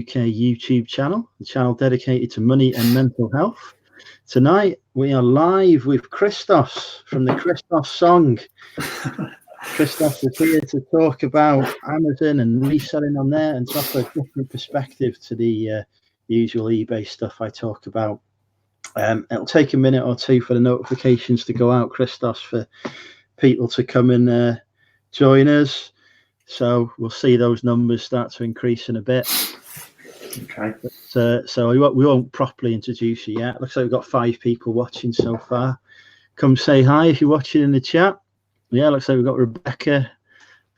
UK YouTube channel, the channel dedicated to money and mental health. Tonight we are live with Christos from the Christos song. Christos is here to talk about Amazon and reselling on there and to offer a different perspective to the usual eBay stuff I talk about. It'll take a minute or two for the notifications to go out, Christos, for people to come and join us. So we'll see those numbers start to increase in a bit. Okay. But, so we won't properly introduce you yet. Looks like we've got 5 people watching so far. Come say hi if you're watching in the chat. Yeah, looks like we've got Rebecca,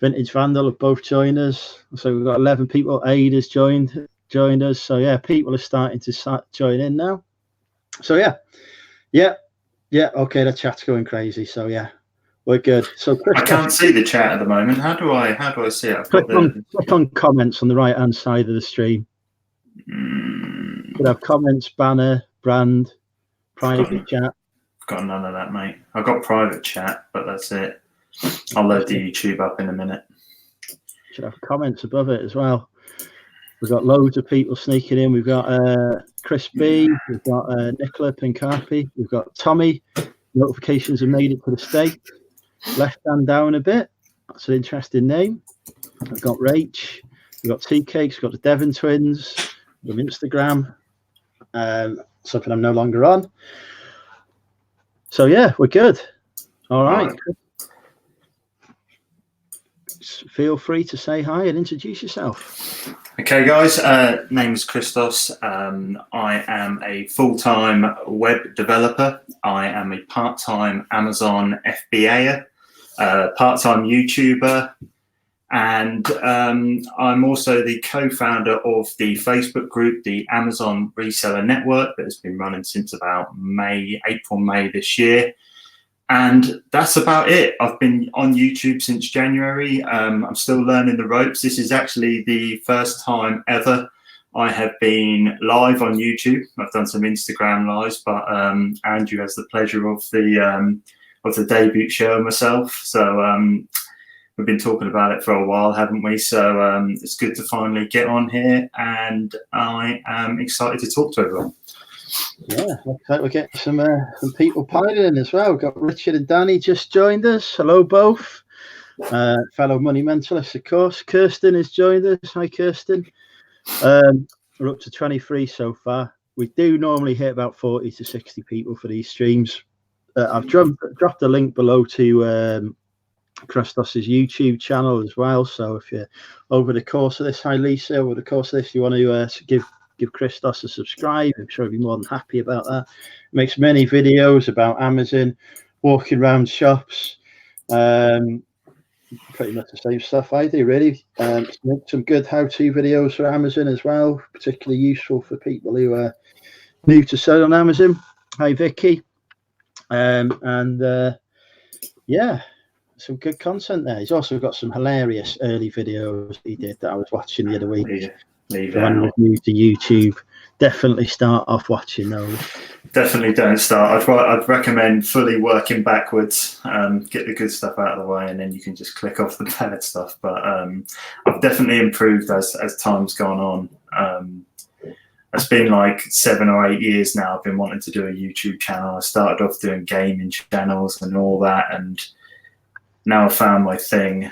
Vintage Vandal have both joined us. So we've got 11 people. Ada's joined us. So yeah, people are starting to join in now. So yeah. Okay, the chat's going crazy. So yeah, we're good. So I can't see the chat at the moment. How do I see it? Click on comments on the right hand side of the stream. Could have comments, banner, brand, private chat. I've got none of that, mate. I've got private chat, but that's it. I'll load the YouTube up in a minute. Should have comments above it as well. We've got loads of people sneaking in. We've got Chris B. We've got Nicola Pincarpi. We've got Tommy. Notifications have made it to the state. Left hand down a bit. That's an interesting name. We've got Rach. We've got Tea Cakes. We've got the Devon Twins. We've got Instagram. Something I'm no longer on. So yeah, we're good. All right. Feel free to say hi and introduce yourself. Okay, guys. Name is Christos. I am a full-time web developer. I am a part-time Amazon FBA, part-time YouTuber, and I'm also the co-founder of the Facebook group, the Amazon Reseller Network, that has been running since about April, May this year. And that's about it. I've been on YouTube since January. I'm still learning the ropes. This is actually the first time ever I have been live on YouTube. I've done some Instagram lives, but Andrew has the pleasure of the debut show myself. So we've been talking about it for a while, haven't we? So it's good to finally get on here, and I am excited to talk to everyone. Yeah, looks like we're getting some people piling in as well. We've got Richard and Danny just joined us. Hello, both. Fellow money mentalists, of course. Kirsten has joined us. Hi, Kirsten. We're up to 23 so far. We do normally hit about 40 to 60 people for these streams. I've dropped a link below to Christos's YouTube channel as well. So if you're over the course of this, hi Lisa, over the course of this, you want to give Christos a subscribe, I'm sure he'll be more than happy about that. Makes many videos about Amazon, walking around shops, pretty much the same stuff I do, really. Some good how-to videos for Amazon as well, particularly useful for people who are new to sell on Amazon. Hi Vicky. Yeah, some good content there. He's also got some hilarious early videos he did that I was watching the other week. When you're new to YouTube, definitely start off watching those. Definitely don't start. I'd recommend fully working backwards, get the good stuff out of the way, and then you can just click off the bad stuff. But I've definitely improved as time's gone on. It's been like 7 or 8 years now I've been wanting to do a YouTube channel. I started off doing gaming channels and all that, and now I've found my thing.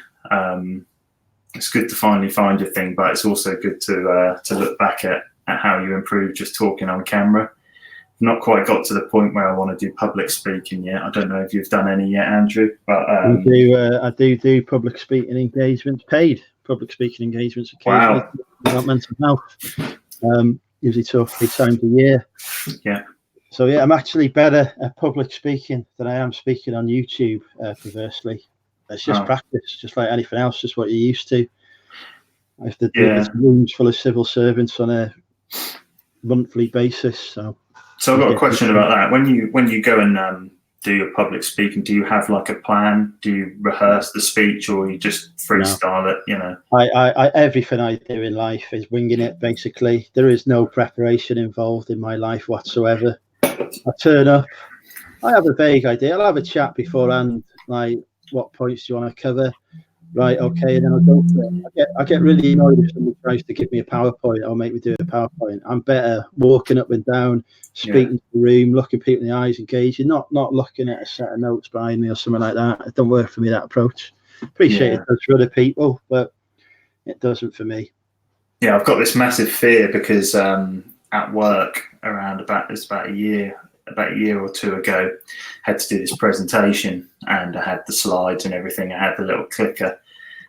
It's good to finally find your thing, but it's also good to look back at how you improve just talking on camera. I've not quite got to the point where I want to do public speaking yet. I don't know if you've done any yet, Andrew, but I do public speaking engagements, paid public speaking engagements occasionally. Wow. About mental health. Usually 2 or 3 times a year. Yeah. So yeah, I'm actually better at public speaking than I am speaking on YouTube, perversely. It's just practice, just like anything else, just what you're used to. I have to do rooms full of civil servants on a monthly basis. So I've got a question about that. When you go and do your public speaking, do you have like a plan? Do you rehearse the speech, or you just freestyle it? You know, I everything I do in life is winging it. Basically, there is no preparation involved in my life whatsoever. I turn up. I have a vague idea. I'll have a chat beforehand, like what points do you want to cover. Right, okay, and then I'll go for it. I get really annoyed if somebody tries to give me a PowerPoint or make me do a PowerPoint. I'm better walking up and down, speaking to the room, looking people in the eyes, engaging, not looking at a set of notes behind me or something like that. It don't work for me, that approach. Appreciate it does for other people, but it doesn't for me. Yeah, I've got this massive fear because at work around about a year or two ago, had to do this presentation, and I had the slides and everything. I had the little clicker,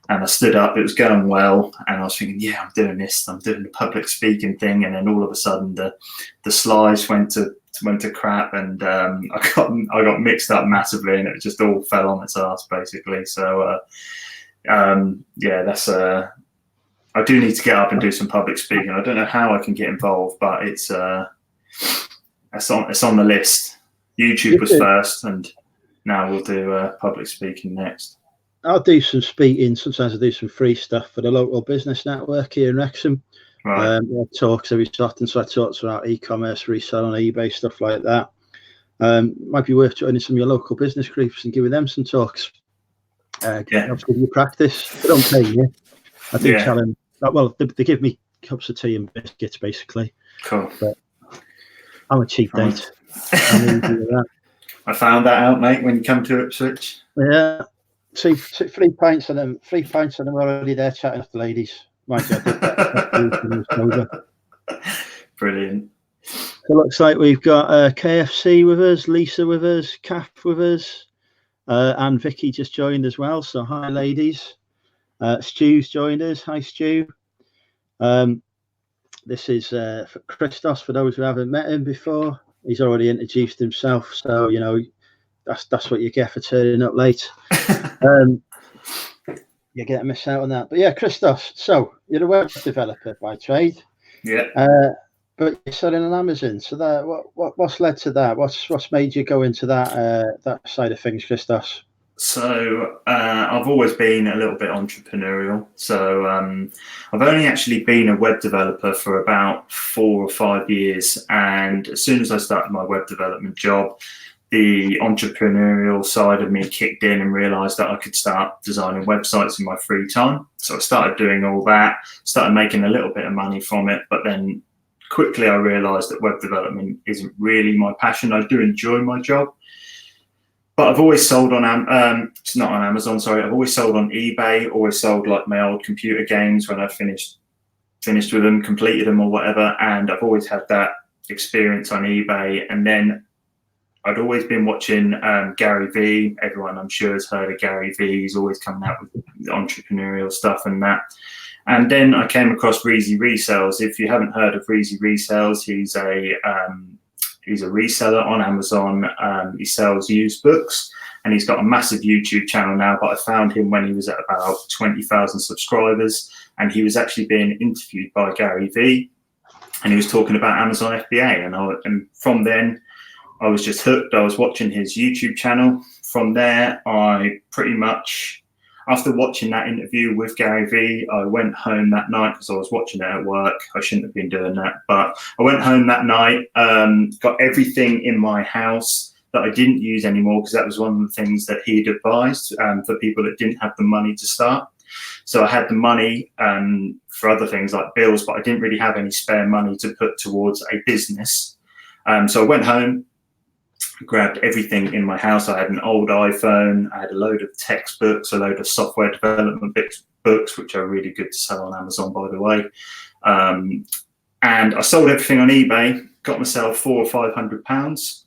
and I stood up. It was going well, and I was thinking, yeah, I'm doing this. I'm doing the public speaking thing, and then all of a sudden, the slides went to crap, and I got mixed up massively, and it just all fell on its ass basically. So yeah, that's I do need to get up and do some public speaking. I don't know how I can get involved, but it's on the list. YouTube was first, and now we'll do public speaking next. I'll do some speaking. Sometimes I do some free stuff for the local business network here in Wrexham. Right. Talks every so often, so I talk about e-commerce, reselling, eBay, stuff like that. Might be worth joining some of your local business groups and giving them some talks. Helps give you practice. They don't pay you. I do tell them. Well, they give me cups of tea and biscuits, basically. Cool. But I'm a cheap date. I found that out, mate, when you come to Ipswich. Yeah. See, 3 pints of them. 3 pints of them already there chatting with the ladies. Mind you, I did that. Brilliant. So it looks like we've got KFC with us, Lisa with us, Kath with us, and Vicky just joined as well. So hi, ladies. Stu's joined us. Hi, Stu. This is for Christos, for those who haven't met him before. He's already introduced himself, so you know that's what you get for turning up late. You're getting missed out on that. But yeah, Christos, so you're a web developer by trade. Yeah. But you're selling on Amazon. So that what's led to that? What's made you go into that side of things, Christos? So I've always been a little bit entrepreneurial. So I've only actually been a web developer for about 4 or 5 years. And as soon as I started my web development job, the entrepreneurial side of me kicked in and realized that I could start designing websites in my free time. So I started doing all that, started making a little bit of money from it. But then quickly I realized that web development isn't really my passion. I do enjoy my job. But I've always sold on, it's not on Amazon, sorry. I've always sold on eBay, always sold like my old computer games when I finished with them, completed them or whatever. And I've always had that experience on eBay. And then I'd always been watching Gary Vee. Everyone I'm sure has heard of Gary Vee. He's always coming out with entrepreneurial stuff and that. And then I came across Reezy Resells. If you haven't heard of Reezy Resells, he's a reseller on Amazon. He sells used books, and he's got a massive YouTube channel now. But I found him when he was at about 20,000 subscribers, and he was actually being interviewed by Gary Vee, and he was talking about Amazon FBA. And from then, I was just hooked. I was watching his YouTube channel. From there, I pretty much, after watching that interview with Gary Vee, I went home that night because I was watching it at work. I shouldn't have been doing that, but I went home that night, got everything in my house that I didn't use anymore, because that was one of the things that he'd advised for people that didn't have the money to start. So I had the money for other things like bills, but I didn't really have any spare money to put towards a business. So I went home, grabbed everything in my house. I had an old iPhone, I had a load of textbooks, a load of software development books, which are really good to sell on Amazon, by the way. And I sold everything on eBay, got myself £400 or £500.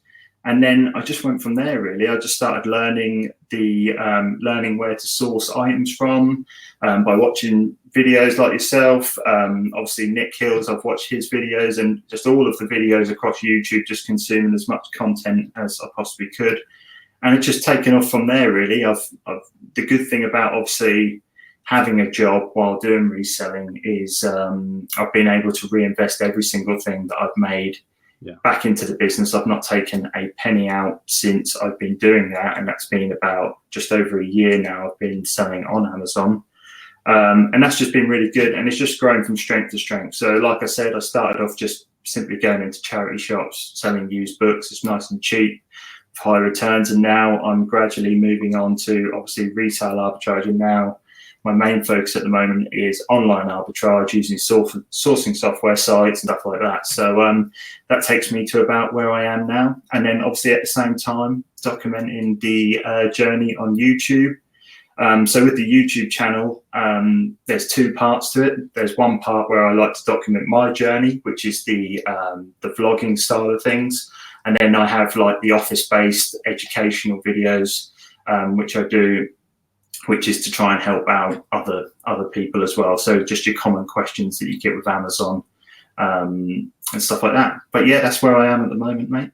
And then I just went from there, really. I just started learning learning where to source items from by watching videos like yourself. Obviously, Nick Hills, I've watched his videos, and just all of the videos across YouTube, just consuming as much content as I possibly could. And it's just taken off from there, really. The good thing about, obviously, having a job while doing reselling is I've been able to reinvest every single thing that I've made back into the business. I've not taken a penny out since I've been doing that, and that's been about just over a year now. I've been selling on Amazon, and that's just been really good, and it's just grown from strength to strength. So like I said, I started off just simply going into charity shops, selling used books. It's nice and cheap, high returns, and now I'm gradually moving on to obviously retail arbitrage, and now my main focus at the moment is online arbitrage using sourcing software sites and stuff like that. So that takes me to about where I am now. And then obviously at the same time, documenting the journey on YouTube. So with the YouTube channel, there's two parts to it. There's one part where I like to document my journey, which is the vlogging style of things. And then I have like the office-based educational videos, which I do, which is to try and help out other people as well. So just your common questions that you get with Amazon and stuff like that. But yeah, that's where I am at the moment, mate.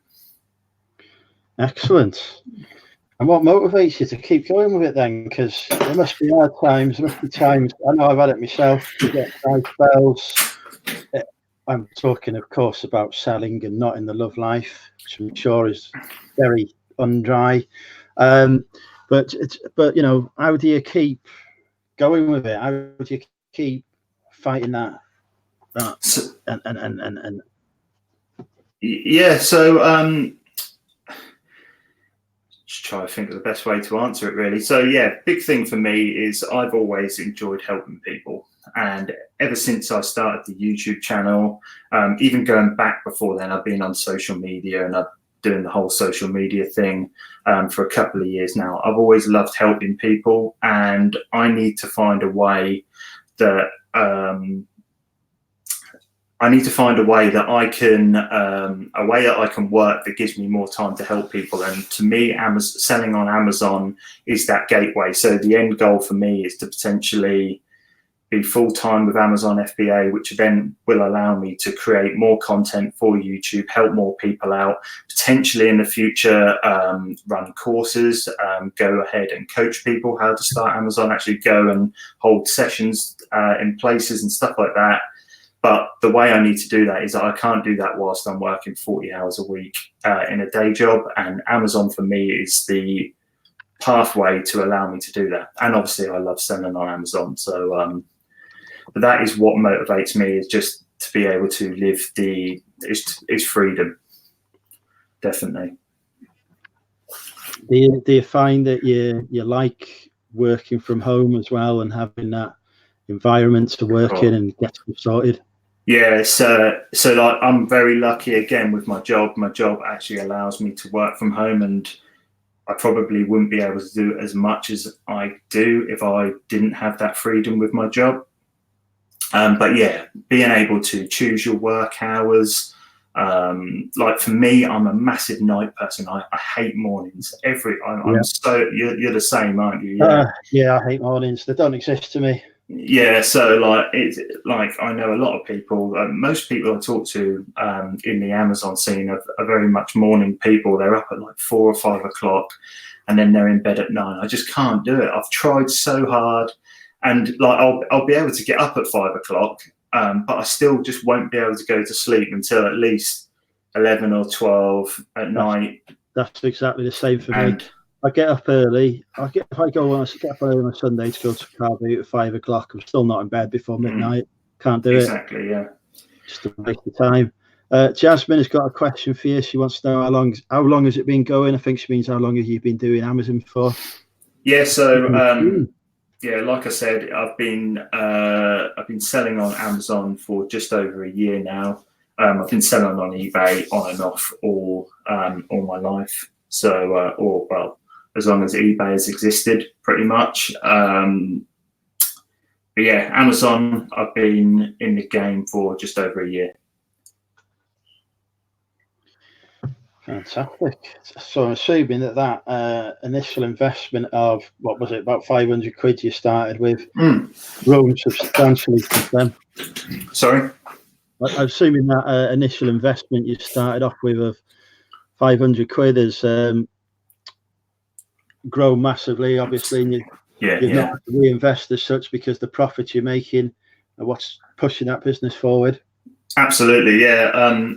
Excellent. And what motivates you to keep going with it then? Because there must be hard times, there must be times, I know I've had it myself, you get dry spells. I'm talking, of course, about selling and not in the love life, which I'm sure is very undry. But you know, how do you keep going with it? How do you keep fighting that? Yeah, so just try to think of the best way to answer it, really. So yeah, big thing for me is I've always enjoyed helping people, and ever since I started the YouTube channel, even going back before then, I've been on social media and I've doing the whole social media thing for a couple of years now. I've always loved helping people, and I need to find a way that I can work that gives me more time to help people. And to me, selling on Amazon is that gateway. So the end goal for me is to potentially be full-time with Amazon FBA, which then will allow me to create more content for YouTube, help more people out, potentially in the future run courses, go ahead and coach people how to start Amazon, actually go and hold sessions in places and stuff like that. But the way I need to do that is I can't do that whilst I'm working 40 hours a week in a day job. And Amazon for me is the pathway to allow me to do that. And obviously I love selling on Amazon. So but that is what motivates me, is just to be able to live is freedom. Definitely. Do you find that you like working from home as well and having that environment to work in and get stuff sorted? Yeah, so like I'm very lucky again with my job. My job actually allows me to work from home, and I probably wouldn't be able to do as much as I do if I didn't have that freedom with my job. But yeah, being able to choose your work hours. Like for me, I'm a massive night person. I hate mornings. So you're the same, aren't you? Yeah, I hate mornings. They don't exist to me. Yeah, so like I know a lot of people. Most people I talk to in the Amazon scene are very much morning people. They're up at like 4 or 5 o'clock, and then they're in bed at 9. I just can't do it. I've tried so hard, and like I'll be able to get up at 5 o'clock, but I still just won't be able to go to sleep until at least 11 or 12 at night. That's exactly the same for me. I get up early. If I get up early on a Sunday to go to car boot at 5 o'clock, I'm still not in bed before midnight. Can't do it. Exactly, yeah. Just a waste of time. Jasmine has got a question for you. She wants to know how long has it been going? I think she means how long have you been doing Amazon for? Yeah, so yeah, like I said, I've been selling on Amazon for just over a year now. I've been selling on eBay on and off all my life. So, as long as eBay has existed, pretty much. But yeah, Amazon, I've been in the game for just over a year. Fantastic. So I'm assuming that initial investment of, what was it, about 500 quid you started with, grown substantially since then. Sorry? I'm assuming that initial investment you started off with of 500 quid has grown massively, obviously, and you've not had to reinvest as such because the profits you're making are what's pushing that business forward. Absolutely, yeah.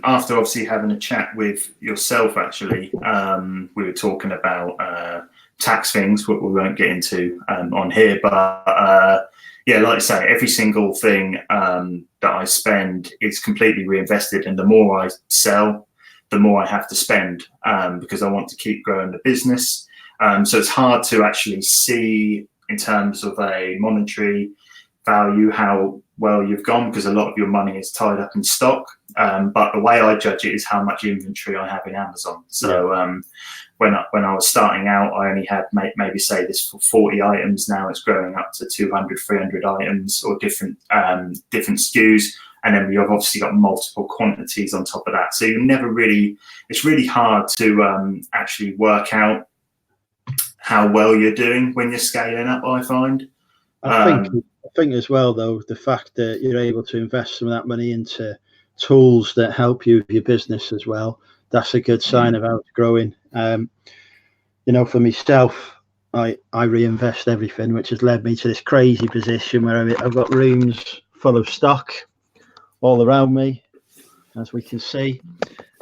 After obviously having a chat with yourself, actually, we were talking about tax things, what we won't get into on here, but yeah, like I say, every single thing that I spend is completely reinvested, and the more I sell, the more I have to spend because I want to keep growing the business. So it's hard to actually see in terms of a monetary value how well you've gone, because a lot of your money is tied up in stock. But the way I judge it is how much inventory I have in Amazon. So when I was starting out, I only had maybe say this for 40 items. Now it's growing up to 200, 300 items or different SKUs. And then you've obviously got multiple quantities on top of that. So it's really hard to actually work out how well you're doing when you're scaling up, I find. I think as well, though, the fact that you're able to invest some of that money into tools that help you with your business as well, that's a good sign of how it's growing. For myself, I reinvest everything, which has led me to this crazy position where I've got rooms full of stock all around me, as we can see,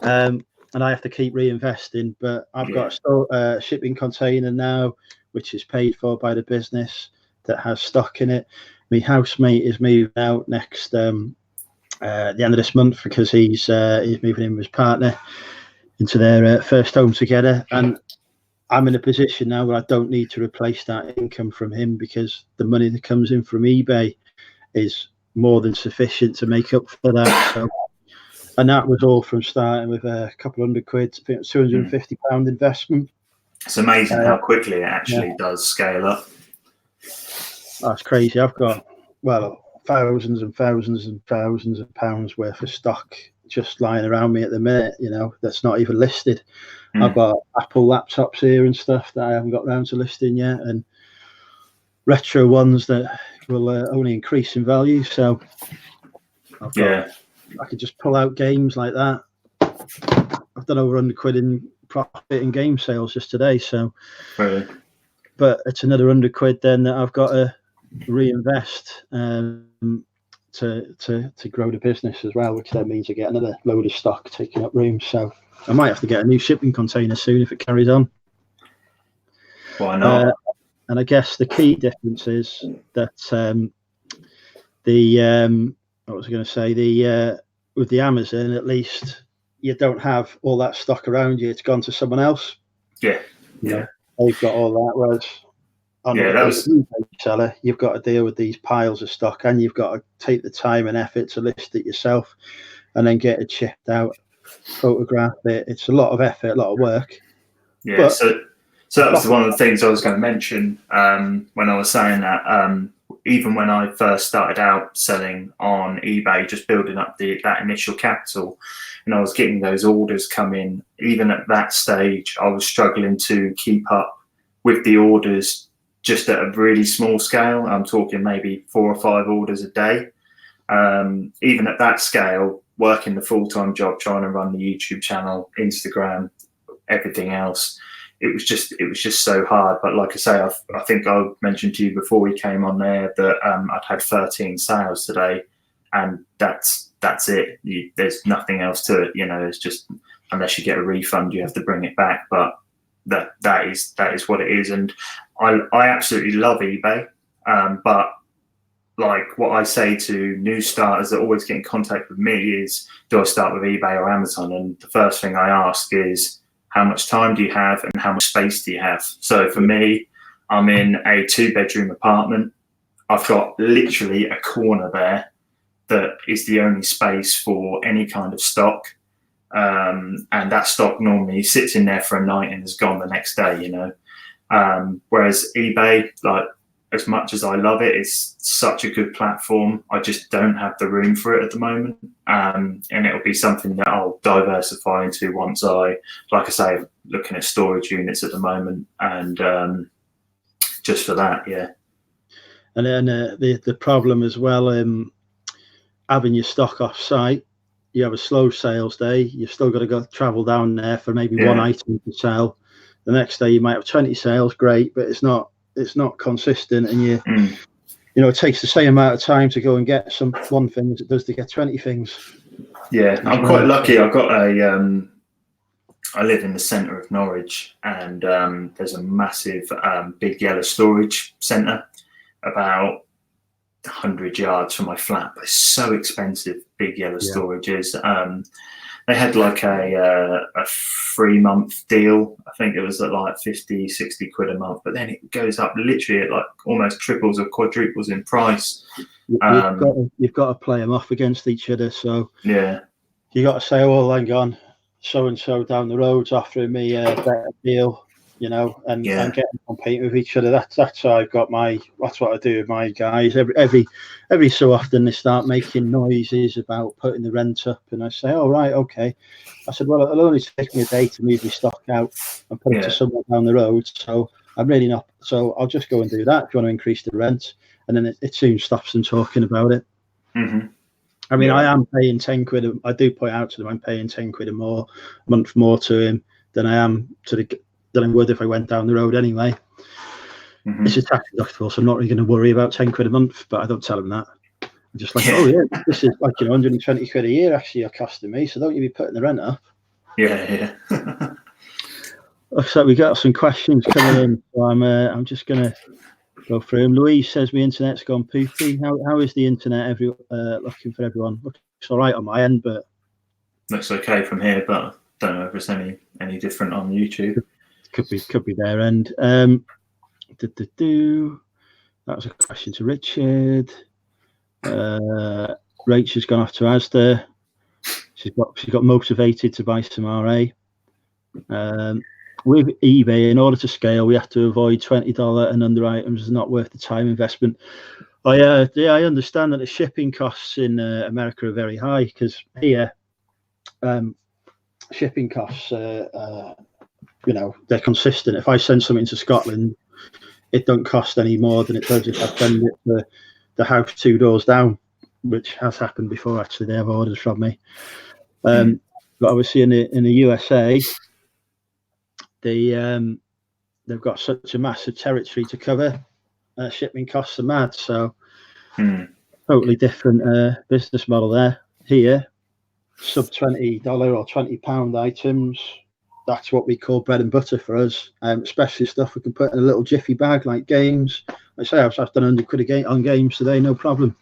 and I have to keep reinvesting. But I've got a shipping container now, which is paid for by the business, that has stock in it. My housemate is moving out next the end of this month, because he's moving in with his partner into their first home together, and I'm in a position now where I don't need to replace that income from him, because the money that comes in from eBay is more than sufficient to make up for that. So, and that was all from starting with a couple £100, I think it was £250 investment. It's amazing how quickly it actually does scale up. That's crazy. I've got, thousands and thousands and thousands of pounds worth of stock just lying around me at the minute, that's not even listed. I've got Apple laptops here and stuff that I haven't got around to listing yet, and retro ones that will only increase in value. So I could just pull out games like that. I've done over £100 in profit in game sales just today. So, but it's another £100 then that I've got to reinvest to grow the business as well, which then means I get another load of stock taking up room. So I might have to get a new shipping container soon if it carries on. Why not? And I guess the key difference is that with the Amazon, at least you don't have all that stock around you. It's gone to someone else. Yeah. They've got all that. Whereas on the seller, you've got to deal with these piles of stock, and you've got to take the time and effort to list it yourself, and then get it shipped out, photograph it. It's a lot of effort, a lot of work. Yeah. But, so that was one of the things I was going to mention when I was saying that. Even when I first started out selling on eBay, just building up that initial capital, and I was getting those orders come in, even at that stage, I was struggling to keep up with the orders just at a really small scale. I'm talking maybe 4 or 5 orders a day. Even at that scale, working the full-time job, trying to run the YouTube channel, Instagram, everything else, it was just so hard. But like I say, I think I mentioned to you before we came on there that I'd had 13 sales today, and that's it. There's nothing else to it. It's just, unless you get a refund, you have to bring it back. But that is what it is. And I absolutely love eBay. But like what I say to new starters that always get in contact with me is, do I start with eBay or Amazon? And the first thing I ask is, how much time do you have and how much space do you have? So for me, I'm in a 2-bedroom apartment. I've got literally a corner there that is the only space for any kind of stock. And that stock normally sits in there for a night and is gone the next day, Whereas eBay, like, as much as I love it, it's such a good platform. I just don't have the room for it at the moment. And it'll be something that I'll diversify into once like I say, looking at storage units at the moment. And just for that, yeah. And then the problem as well, having your stock off site, you have a slow sales day, you've still got to travel down there for maybe one item to sell. The next day you might have 20 sales, great, but it's not consistent, and it takes the same amount of time to go and get one thing as it does to get 20 things. Yeah, I'm quite lucky. I've got I live in the centre of Norwich, and there's a massive big yellow storage centre about 100 yards from my flat, but it's so expensive, big yellow storage is. they had like a 3-month deal. I think it was at like 50, 60 quid a month, but then it goes up literally at like almost triples or quadruples in price. You've got to play them off against each other. So yeah, you got to say, well, hang on, so and so down the road's offering me a better deal, you know, and getting competing with each other. That's how I've got that's what I do with my guys. Every so often they start making noises about putting the rent up, and I say, oh right, okay. I said, well, it'll only take me a day to move my stock out and put it to somewhere down the road. So I'm really not. So I'll just go and do that if you want to increase the rent, and then it soon stops them talking about it. Mm-hmm. I mean, I am paying 10 quid. I do point out to them I'm paying 10 quid a month more to him than I am than I would if I went down the road anyway. Mm-hmm. It's a tax deductible, so I'm not really going to worry about 10 quid a month. But I don't tell them that. I'm just like, oh yeah, this is like 120 quid a year actually you're costing me. So don't you be putting the rent up? Yeah. So we got some questions coming in. So I'm just gonna go through them. Louise says my internet's gone poopy. How is the internet looking for everyone? Looks all right on my end, but looks okay from here, but don't know if it's any different on YouTube. Could be their end. That was a question to Richard. Rachel's gone off to Asda. She got motivated to buy some RA. With eBay, in order to scale, we have to avoid $20 and under items. Is not worth the time investment. I understand that the shipping costs in America are very high because here, shipping costs, they're consistent. If I send something to Scotland, it don't cost any more than it does if I send it to the house 2 doors down, which has happened before. Actually, they have orders from me. But obviously in the USA, they've got such a massive territory to cover. Shipping costs are mad, so totally different business model there. Here, sub $20 or £20 items, that's what we call bread and butter for us. Especially stuff we can put in a little jiffy bag like games. I say I've done 100 quid on games today, no problem.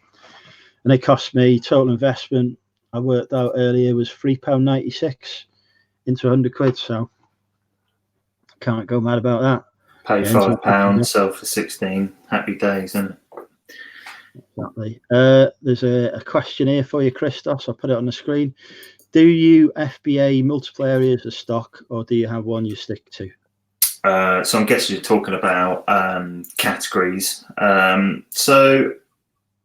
And they cost me total investment. I worked out earlier was £3.96 into 100 quid, so can't go mad about that. Pay £5, sell for 16. Happy days, isn't it? Exactly. There's a question here for you, Christos. I'll put it on the screen. Do you FBA multiple areas of stock, or do you have one you stick to? So I'm guessing you're talking about categories. So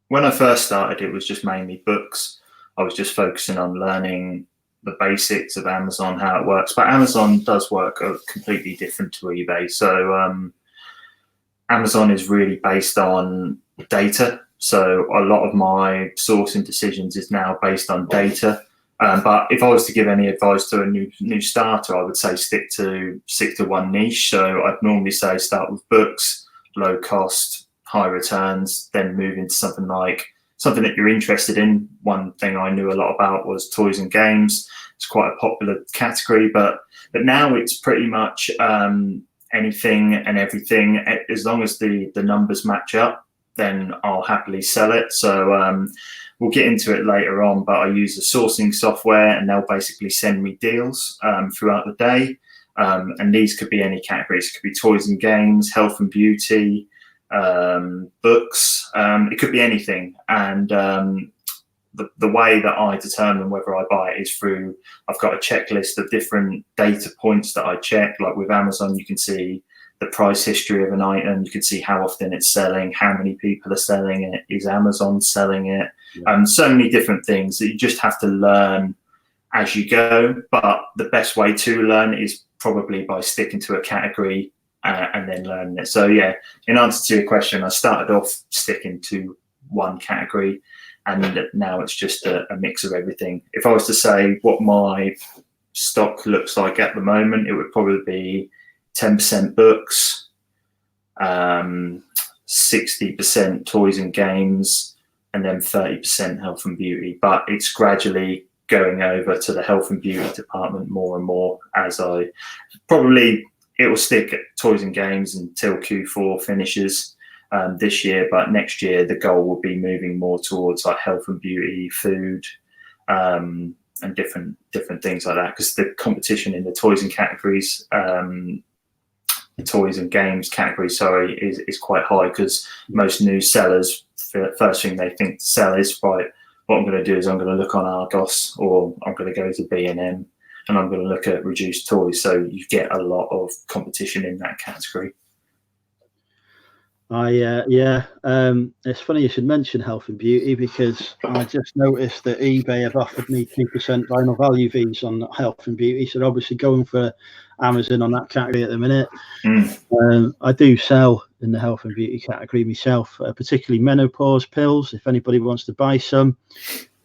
when I first started, it was just mainly books. I was just focusing on learning the basics of Amazon, how it works. But Amazon does work completely different to eBay. So Amazon is really based on data. So a lot of my sourcing decisions is now based on data. But if I was to give any advice to a new starter, I would say stick to one niche. So I'd normally say start with books, low cost, high returns, then move into something that you're interested in. One thing I knew a lot about was toys and games. It's quite a popular category, but now it's pretty much anything and everything. As long as the numbers match up, then I'll happily sell it. So we'll get into it later on, but I use a sourcing software and they'll basically send me deals throughout the day. And these could be any categories. It could be toys and games, health and beauty, books. It could be anything. And the way that I determine whether I buy it is through, I've got a checklist of different data points that I check. Like with Amazon, you can see the price history of an item. You can see how often it's selling, how many people are selling it, is Amazon selling it? So many different things that you just have to learn as you go. But the best way to learn is probably by sticking to a category and then learning it. So yeah, in answer to your question, I started off sticking to one category, and now it's just a mix of everything. If I was to say what my stock looks like at the moment, it would probably be 10% books, 60% toys and games, and then 30% health and beauty. But it's gradually going over to the health and beauty department more and more as it will stick at toys and games until Q4 finishes this year. But next year, the goal will be moving more towards like health and beauty, food, different things like that, because the competition in the toys and categories, the toys and games category, sorry, is quite high, because most new sellers, first thing they think to sell is, right, what I'm going to do is I'm going to look on Argos, or I'm going to go to B&M, and I'm going to look at reduced toys. So you get a lot of competition in that category. It's funny you should mention health and beauty, because I just noticed that eBay have offered me 2% final value fees on health and beauty, so they're obviously going for Amazon on that category at the minute. I do sell in the health and beauty category myself, particularly menopause pills. If anybody wants to buy some,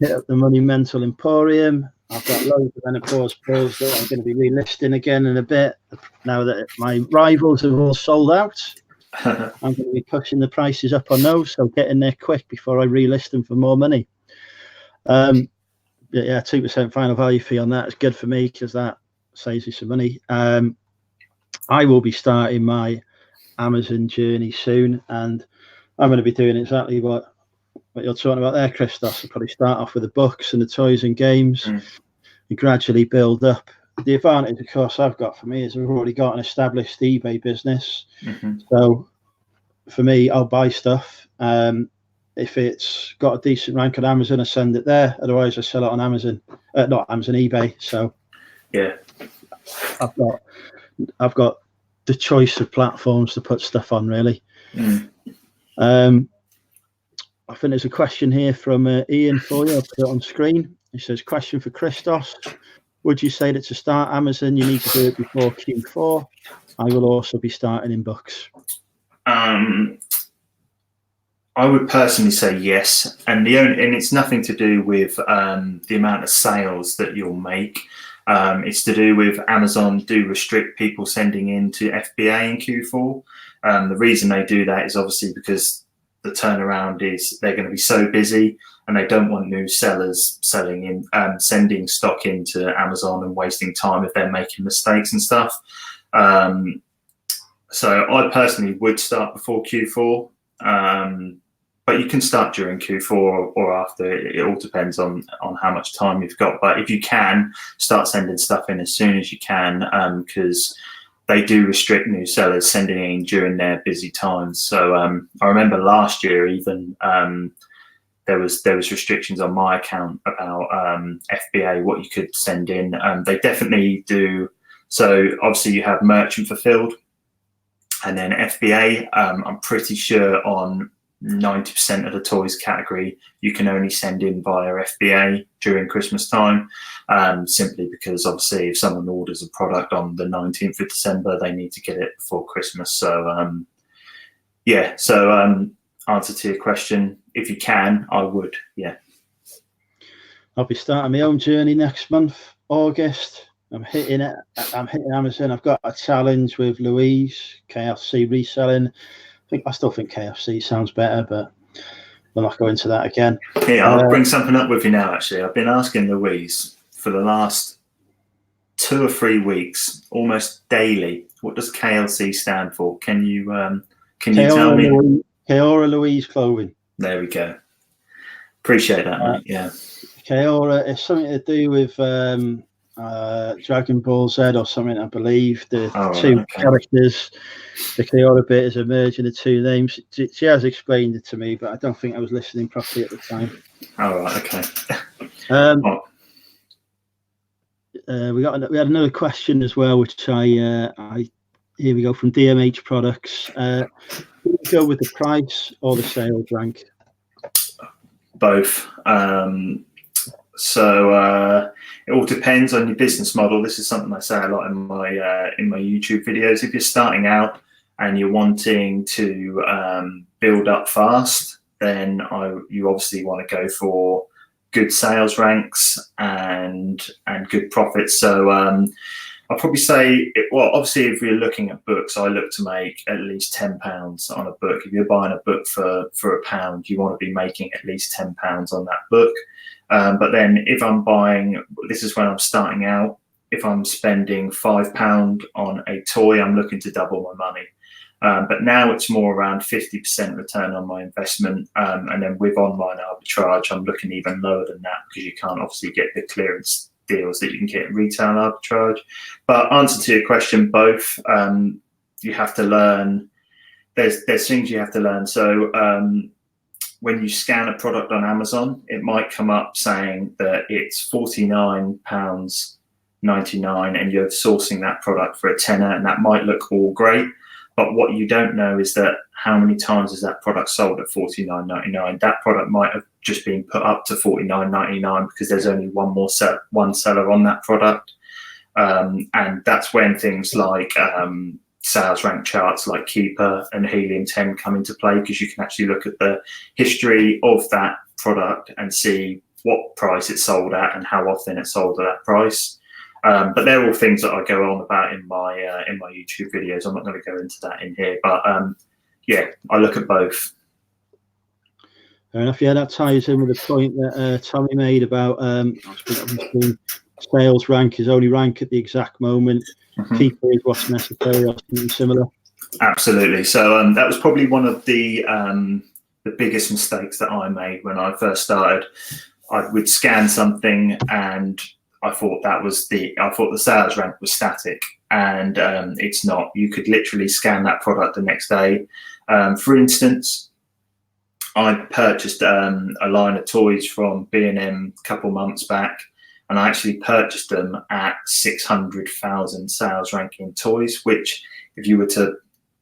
hit up the Money Mental Emporium. I've got loads of menopause pills that I'm going to be relisting again in a bit, now that my rivals have all sold out. I'm going to be pushing the prices up on those, so get in there quick before I relist them for more money. 2% final value fee on that is good for me, because that saves you some money. I will be starting my Amazon journey soon, and I'm going to be doing exactly what you're talking about there, Christos. I'll probably start off with the books and the toys and games and gradually build up. The advantage, of course, I've got for me is I've already got an established eBay business. So for me, I'll buy stuff. If it's got a decent rank on Amazon, I send it there. Otherwise, I sell it on Amazon, not Amazon, eBay. So yeah, I've got the choice of platforms to put stuff on, really. I think there's a question here from Ian for you. I'll put it on screen. He says, question for Christos. Would you say that to start Amazon, you need to do it before Q4? I will also be starting in books. I would personally say yes, and it's nothing to do with the amount of sales that you'll make. It's to do with Amazon do restrict people sending in to FBA in Q4. The reason they do that is obviously because the turnaround is they're going to be so busy, and they don't want new sellers sending stock into Amazon and wasting time if they're making mistakes and stuff. So I personally would start before Q4, but you can start during Q4 or after. It all depends on how much time you've got. But if you can, start sending stuff in as soon as you can, because they do restrict new sellers sending in during their busy times. So I remember last year even there was restrictions on my account about FBA, what you could send in. They definitely do. So obviously you have merchant fulfilled, and then FBA. I'm pretty sure on 90% of the toys category, you can only send in via FBA during Christmas time, simply because obviously if someone orders a product on the 19th of December, they need to get it before Christmas. So answer to your question, if you can, I would, yeah. I'll be starting my own journey next month, August. I'm hitting Amazon. I've got a challenge with Louise, KFC reselling. I still think KFC sounds better, but we'll not go into that again. Yeah, I'll bring something up with you now, actually. I've been asking Louise for the last 2 or 3 weeks, almost daily, what does KLC stand for? Can you tell me? Keora Louise Clothing. There we go. Appreciate that, mate. Yeah. Keora is something to do with Dragon Ball Z or something, I believe. The two characters. The Keora bit is a merge of the two names. She has explained it to me, but I don't think I was listening properly at the time. Okay. We had another question as well, which here we go, from DMH Products. Do you go with the price or the sales rank? Both. It all depends on your business model. This is something I say a lot in my YouTube videos. If you're starting out and you're wanting to build up fast, then you obviously want to go for good sales ranks and good profits. So I'll probably say, obviously if you're looking at books, I look to make at least £10 on a book. If you're buying a book for £1, you want to be making at least £10 on that book. But then if I'm buying, this is when I'm starting out, if I'm spending £5 on a toy, I'm looking to double my money. But now it's more around 50% return on my investment. And then with online arbitrage, I'm looking even lower than that because you can't obviously get the clearance deals that you can get in retail arbitrage. But answer to your question, both, you have to learn. There's things you have to learn. So when you scan a product on Amazon, it might come up saying that it's £49.99 and you're sourcing that product for a tenner, and that might look all great. But what you don't know is that how many times is that product sold at $49.99? That product might have just been put up to $49.99 because there's only one seller on that product. And that's when things like sales rank charts like Keeper and Helium 10 come into play, because you can actually look at the history of that product and see what price it sold at and how often it sold at that price. But they're all things that I go on about in my YouTube videos. I'm not going to go into that in here, but yeah, I look at both. Fair enough. Yeah, that ties in with the point that Tommy made about sales rank is only rank at the exact moment. Keeper is what's necessary or something similar. Absolutely. So that was probably one of the biggest mistakes that I made when I first started. I would scan something and I thought the sales rank was static, and it's not. You could literally scan that product the next day. For instance, I purchased a line of toys from B&M a couple months back, and I actually purchased them at 600,000 sales ranking toys, which, if you were to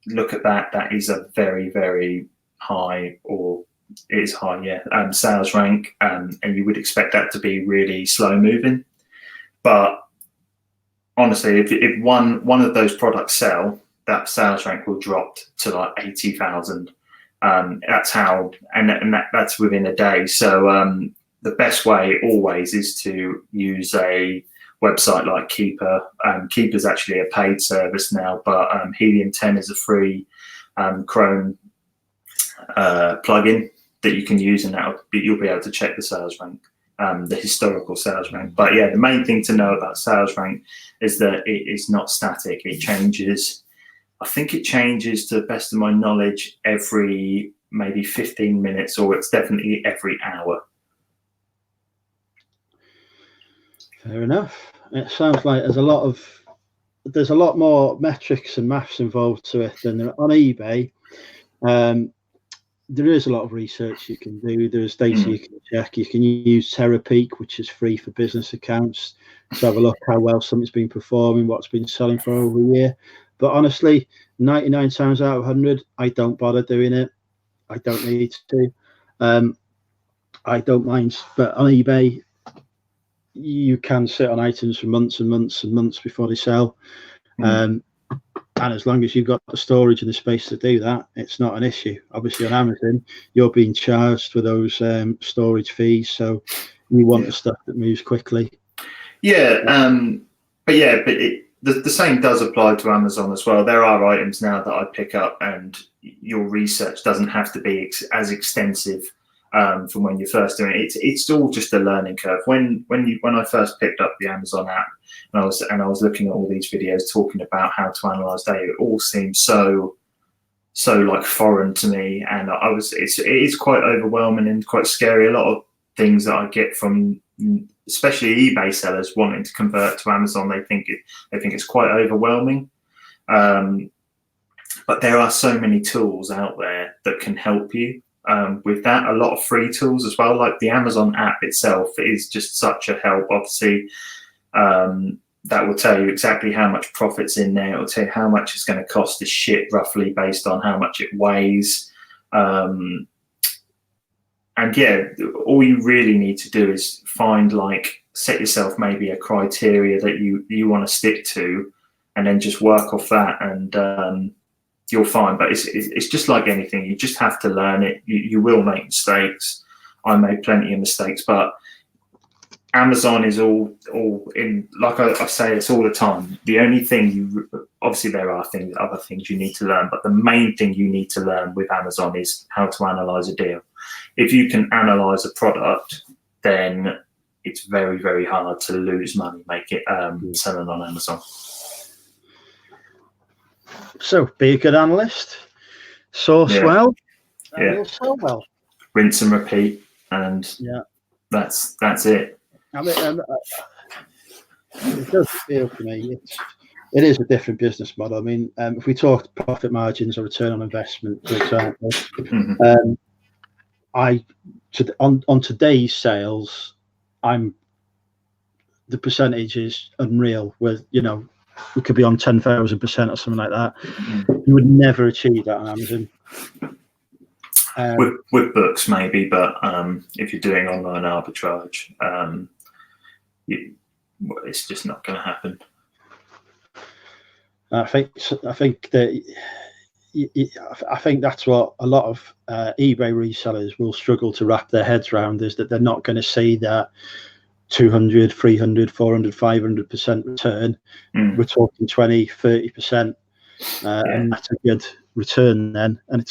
look at that, that is a very, very high, or it is high, yeah, sales rank, and you would expect that to be really slow moving. But honestly, if one of those products sell, that sales rank will drop to like 80,000. That's how, and that's within a day. So the best way always is to use a website like Keeper. Keeper is actually a paid service now, but Helium 10 is a free Chrome plugin that you can use, and you'll be able to check the sales rank. The historical sales rank. But yeah, the main thing to know about sales rank is that it is not static. It changes. I think it changes, to the best of my knowledge, every maybe 15 minutes, or it's definitely every hour. Fair enough. It sounds like there's a lot more metrics and maths involved to it than there on eBay. There is a lot of research you can do. There's data you can check. You can use TerraPeak, which is free for business accounts, to have a look how well something's been performing, what's been selling for over a year. But honestly, 99 times out of 100, I don't bother doing it. I don't need to. I don't mind. But on eBay, you can sit on items for months and months and months before they sell. And as long as you've got the storage and the space to do that, it's not an issue. Obviously, on Amazon, you're being charged for those storage fees, so you want the stuff that moves quickly. Yeah, but the same does apply to Amazon as well. There are items now that I pick up, and your research doesn't have to be as extensive from when you're first doing it. It's all just a learning curve. When I first picked up the Amazon app, and I was looking at all these videos talking about how to analyze data, it all seemed so like foreign to me, and it is quite overwhelming and quite scary. A lot of things that I get from especially eBay sellers wanting to convert to Amazon, they think it's quite overwhelming. But there are so many tools out there that can help you with that. A lot of free tools as well, like the Amazon app itself is just such a help. Obviously, that will tell you exactly how much profit's in there. It will tell you how much it's going to cost to ship roughly based on how much it weighs. And yeah, all you really need to do is set yourself maybe a criteria that you want to stick to, and then just work off that, and you'll find. But it's just like anything. You just have to learn it. You will make mistakes. I made plenty of mistakes, but Amazon is all in, like I say, it's all the time. The only thing obviously there are other things you need to learn, but the main thing you need to learn with Amazon is how to analyze a deal. If you can analyze a product, then it's very, very hard to lose money, make it selling on Amazon. So be a good analyst, source well, and you'll sell well. Rinse and repeat, and that's it. I mean, it does feel to me it is a different business model. I mean, if we talk profit margins or return on investment, for example, on today's sales, the percentage is unreal. With we could be on 10,000% or something like that. You would never achieve that on Amazon. With books maybe, but if you're doing online arbitrage, it's just not going to happen. I think that's what a lot of eBay resellers will struggle to wrap their heads around, is that they're not going to see that 200, 300, 400, 500% return. We're talking 20, 30%, and that's a good return then. And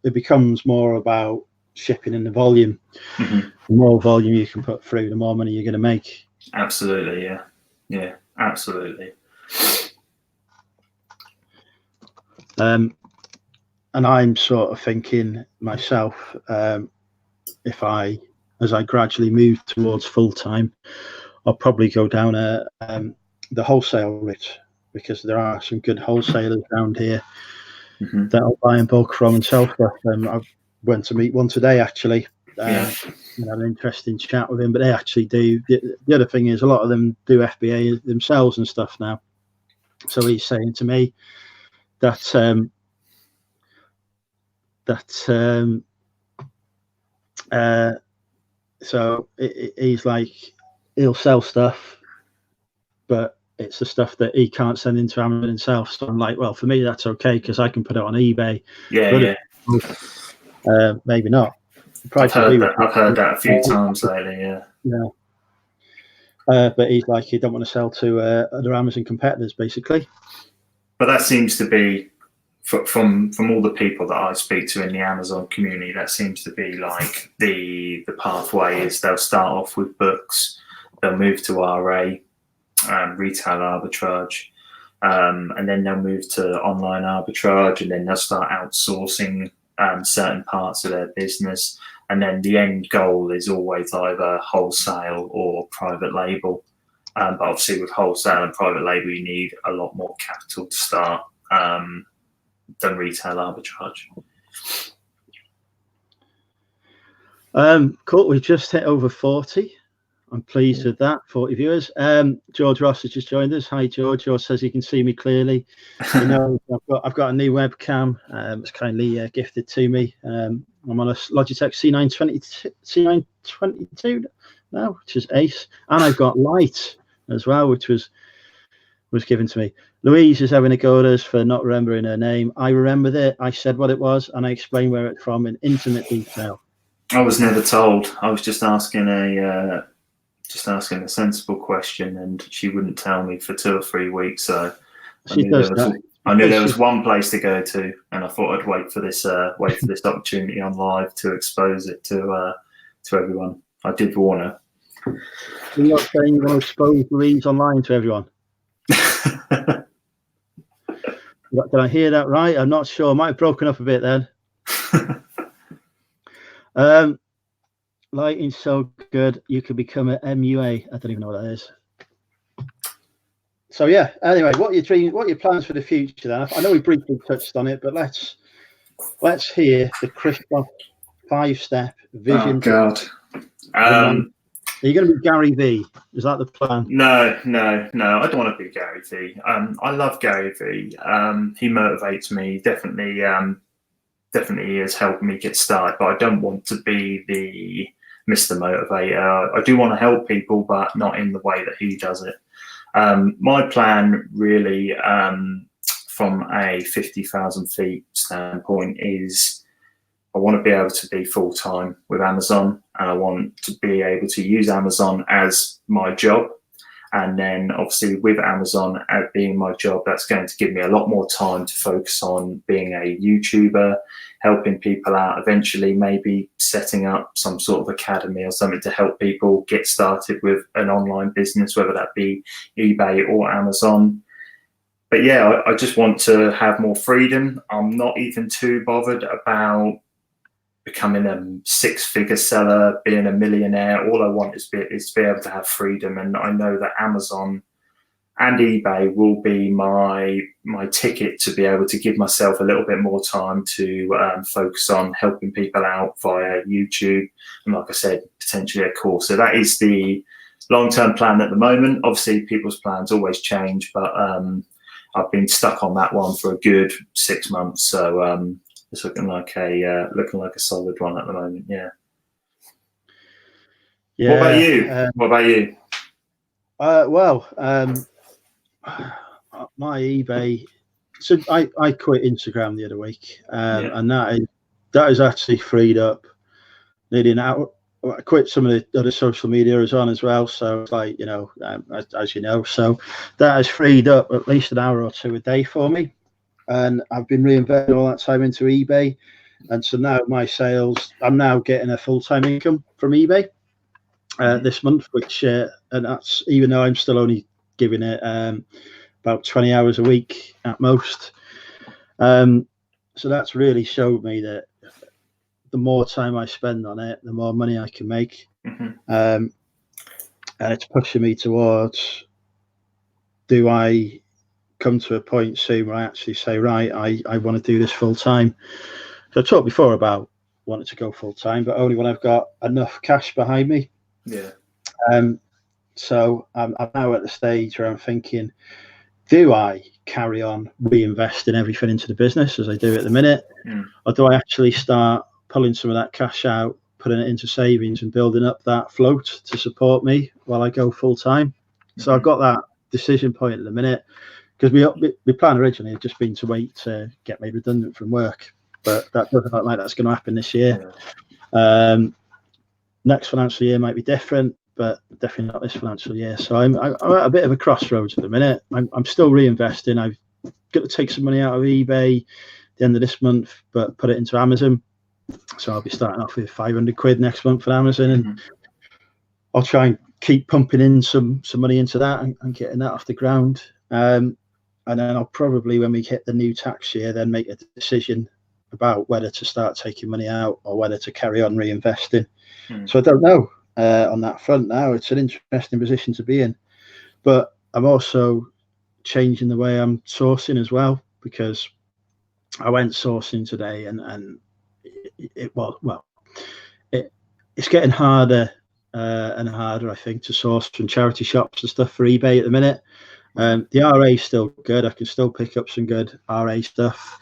it becomes more about shipping and the volume. The more volume you can put through, the more money you're going to make. Absolutely, yeah, absolutely. And I'm sort of thinking myself, as I gradually move towards full time, I'll probably go down the wholesale route, because there are some good wholesalers around here that I'll buy in bulk from and sell stuff. I went to meet one today actually. Had an interesting chat with him, but they actually do. The other thing is, a lot of them do FBA themselves and stuff now. So he's saying to me that so he's like, he'll sell stuff, but it's the stuff that he can't send into Amazon himself. So I'm like, well, for me that's okay, because I can put it on eBay. Maybe not. I've heard that a few times lately. But he's like, he don't want to sell to other Amazon competitors, basically. But that seems to be, from all the people that I speak to in the Amazon community, that seems to be like the pathway is they'll start off with books, they'll move to RA, retail arbitrage, and then they'll move to online arbitrage, and then they'll start outsourcing certain parts of their business. And then the end goal is always either wholesale or private label. But obviously with wholesale and private label, you need a lot more capital to start than retail arbitrage. Cool. We've just hit over 40. I'm pleased with that. 40 viewers. George Ross has just joined us. Hi, George. George says he can see me clearly. I've got a new webcam. It's kindly gifted to me. I'm on a Logitech C922 now, which is ace, and I've got light as well, which was given to me. Louise is having a go at us for not remembering her name. I remembered it. I said what it was, and I explained where it's from in intimate detail. I was never told. I was just asking a sensible question, and she wouldn't tell me for 2 or 3 weeks. So I knew there was one place to go to, and I thought I'd wait for this opportunity on live to expose it to everyone. I did warn her. You're not saying you want to expose Louise online to everyone? Did I hear that right? I'm not sure. I might have broken up a bit then. Lighting's so good, you could become an MUA. I don't even know what that is. So yeah. Anyway, what are your plans for the future then? I know we briefly touched on it, but let's hear the Christos 5-step vision. Oh God. Are you going to be Gary V? Is that the plan? No. I don't want to be Gary V. I love Gary V. He motivates me. Definitely has helped me get started. But I don't want to be the Mr. Motivator. I do want to help people, but not in the way that he does it. My plan really, from a 50,000 feet standpoint, is I want to be able to be full-time with Amazon, and I want to be able to use Amazon as my job. And then obviously with Amazon being my job, that's going to give me a lot more time to focus on being a YouTuber, helping people out, eventually maybe setting up some sort of academy or something to help people get started with an online business, whether that be eBay or Amazon. but yeah, I just want to have more freedom. I'm not even too bothered about becoming a six-figure seller, being a millionaire. All I want is to be able to have freedom. And I know that Amazon and eBay will be my ticket to be able to give myself a little bit more time to focus on helping people out via YouTube. And like I said, potentially a course. So that is the long-term plan at the moment. Obviously, people's plans always change, but I've been stuck on that one for a good 6 months. So it's looking like a solid one at the moment. Yeah. What about you? My eBay. So I quit Instagram the other week, and that is actually freed up nearly an hour. I quit some of the other social media I was on as well. So it's like, as you know, so that has freed up at least an hour or two a day for me. And I've been reinvesting all that time into eBay. And so now my sales, I'm now getting a full-time income from eBay this month, which, and that's even though I'm still only giving it about 20 hours a week at most. So that's really showed me that the more time I spend on it, the more money I can make. And it's pushing me towards, do I come to a point soon where I actually say, right, I want to do this full time. So I talked before about wanting to go full time, but only when I've got enough cash behind me. Yeah. So I'm now at the stage where I'm thinking, do I carry on reinvesting everything into the business as I do at the minute, or do I actually start pulling some of that cash out, putting it into savings and building up that float to support me while I go full time? So I've got that decision point at the minute, because my plan originally had just been to wait to get made redundant from work, but that doesn't look like that's going to happen this year. Next financial year might be different, but definitely not this financial year. So I'm at a bit of a crossroads at the minute. I'm still reinvesting. I've got to take some money out of eBay at the end of this month, but put it into Amazon. So I'll be starting off with 500 quid next month for Amazon, and I'll try and keep pumping in some money into that and getting that off the ground. And then I'll probably, when we hit the new tax year, then make a decision about whether to start taking money out or whether to carry on reinvesting. So I don't know on that front now. It's an interesting position to be in. But I'm also changing the way I'm sourcing as well, because I went sourcing today and it's getting harder and harder, I think, to source from charity shops and stuff for eBay at the minute. The RA is still good. I can still pick up some good RA stuff.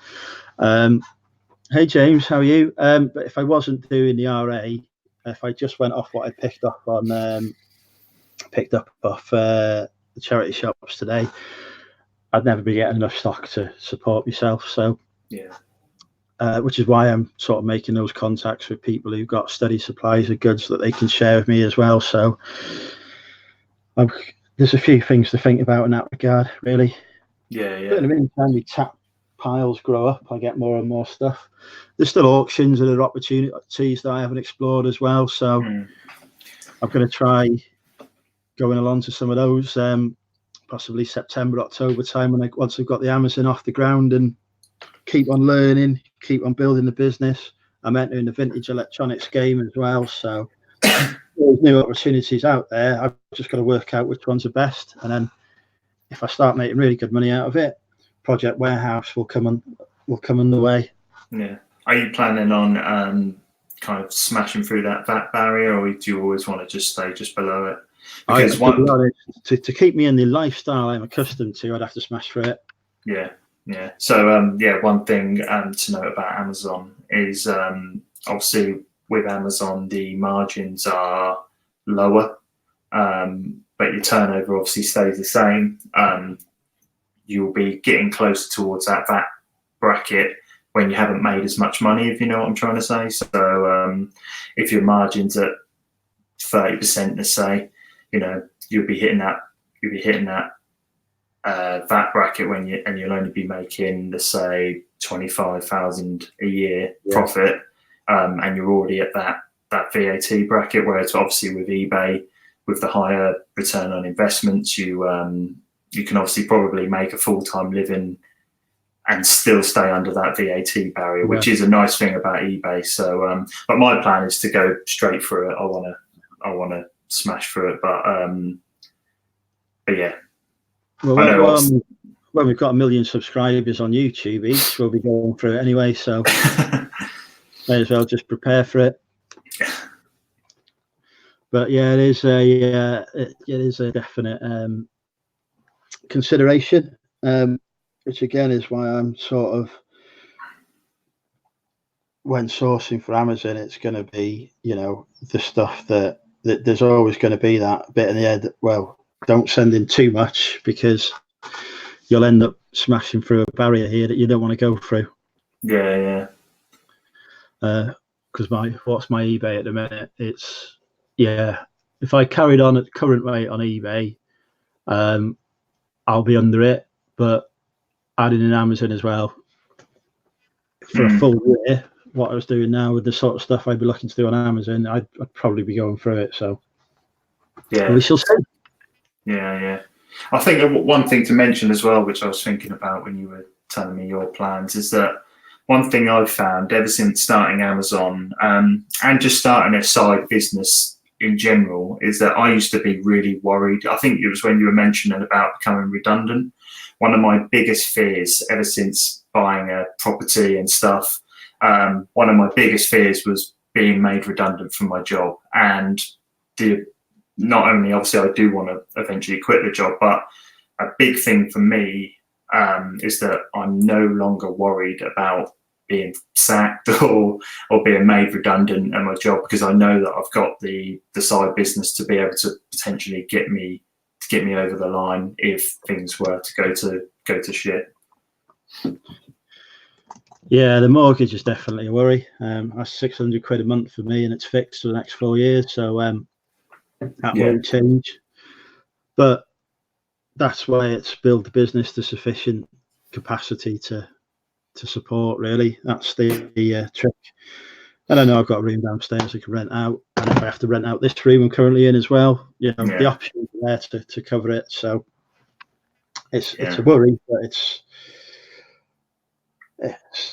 Hey James, how are you? But if I wasn't doing the RA, if I just went off what I picked up off the charity shops today, I'd never be getting enough stock to support myself. So which is why I'm sort of making those contacts with people who've got steady supplies of goods that they can share with me as well. So there's a few things to think about in that regard, really. But in the meantime, we tap piles grow up. I get more and more stuff. There's still auctions and other opportunities that I haven't explored as well. So I'm going to try going along to some of those, possibly September, October time, once I've got the Amazon off the ground, and keep on learning, keep on building the business. I'm entering the vintage electronics game as well. So there's new opportunities out there. I've just got to work out which ones are best. And then if I start making really good money out of it, Project Warehouse will come on the way. Yeah. Are you planning on kind of smashing through that VAT barrier, or do you always want to just stay just below it? Because to be honest, to keep me in the lifestyle I'm accustomed to, I'd have to smash through it. Yeah. So one thing to note about Amazon is obviously with Amazon the margins are lower, but your turnover obviously stays the same. You'll be getting closer towards that VAT bracket when you haven't made as much money, if you know what I'm trying to say. So if your margin's at 30%, let's say, you'll be hitting that VAT bracket and you'll only be making, let's say, 25,000 a year profit, and you're already at that VAT bracket. Whereas obviously with eBay, with the higher return on investments, you you can obviously probably make a full-time living and still stay under that VAT barrier, which is a nice thing about eBay. So, but my plan is to go straight through it. I wanna smash through it, but yeah. Well, when we've got 1 million subscribers on YouTube each, we'll be going through it anyway. So may as well just prepare for it. But yeah, it is a definite consideration, which again is why I'm sort of, when sourcing for Amazon, it's going to be, the stuff that there's always going to be that bit in the head. Well, don't send in too much because you'll end up smashing through a barrier here that you don't want to go through. Yeah. Because what's my eBay at the minute? It's, if I carried on at the current rate on eBay, I'll be under it. But adding in Amazon as well for a full year, what I was doing now with the sort of stuff I'd be looking to do on Amazon, I'd probably be going through it. So yeah, we shall see. Yeah. I think one thing to mention as well, which I was thinking about when you were telling me your plans, is that one thing I've found ever since starting Amazon and just starting a side business in general is that I used to be really worried. I think it was when you were mentioning about becoming redundant. One of my biggest fears ever since buying a property and stuff, one of my biggest fears was being made redundant from my job. And not only, obviously, I do want to eventually quit the job, but a big thing for me is that I'm no longer worried about being sacked or being made redundant at my job, because I know that I've got the side business to be able to potentially get me over the line if things were to go to shit. Yeah, the mortgage is definitely a worry. That's 600 quid a month for me, and it's fixed for the next 4 years. So that won't change. But that's why it's build the business to sufficient capacity to support, really. That's the trick. And I know I've got a room downstairs I can rent out, and if I have to rent out this room I'm currently in as well, the options are there to cover it. So it's a worry, but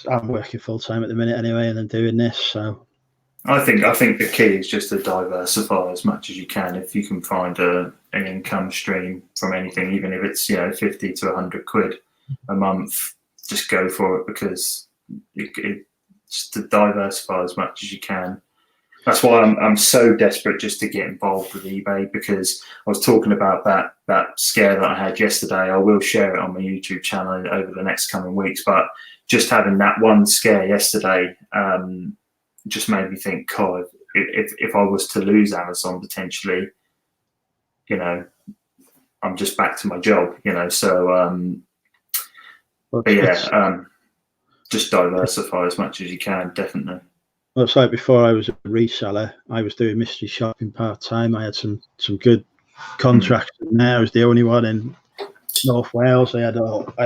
I'm working full time at the minute anyway, and then doing this. So I think the key is just to diversify as much as you can. If you can find an income stream from anything, even if it's 50 to 100 quid a month, just go for it, because just to diversify as much as you can. That's why I'm so desperate just to get involved with eBay, because I was talking about that scare that I had yesterday. I will share it on my YouTube channel over the next coming weeks, but just having that one scare yesterday just made me think, God, if I was to lose Amazon potentially, I'm just back to my job, so just diversify as much as you can, definitely. Well, it's like before I was a reseller, I was doing mystery shopping part-time. I had some good contracts in there. I was the only one in North Wales. I had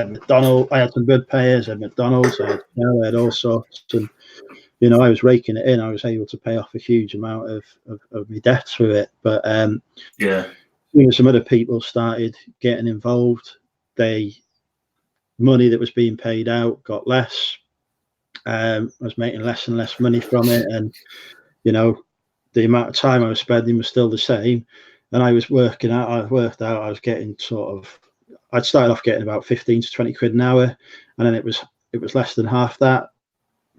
McDonald's. I had some good payers. I had McDonald's. I had all sorts. And I was raking it in. I was able to pay off a huge amount of my debts with it. But some other people started getting involved. Money that was being paid out got less. I was making less and less money from it, and the amount of time I was spending was still the same. And I worked out I was getting I'd started off getting about 15 to 20 quid an hour, and then it was less than half that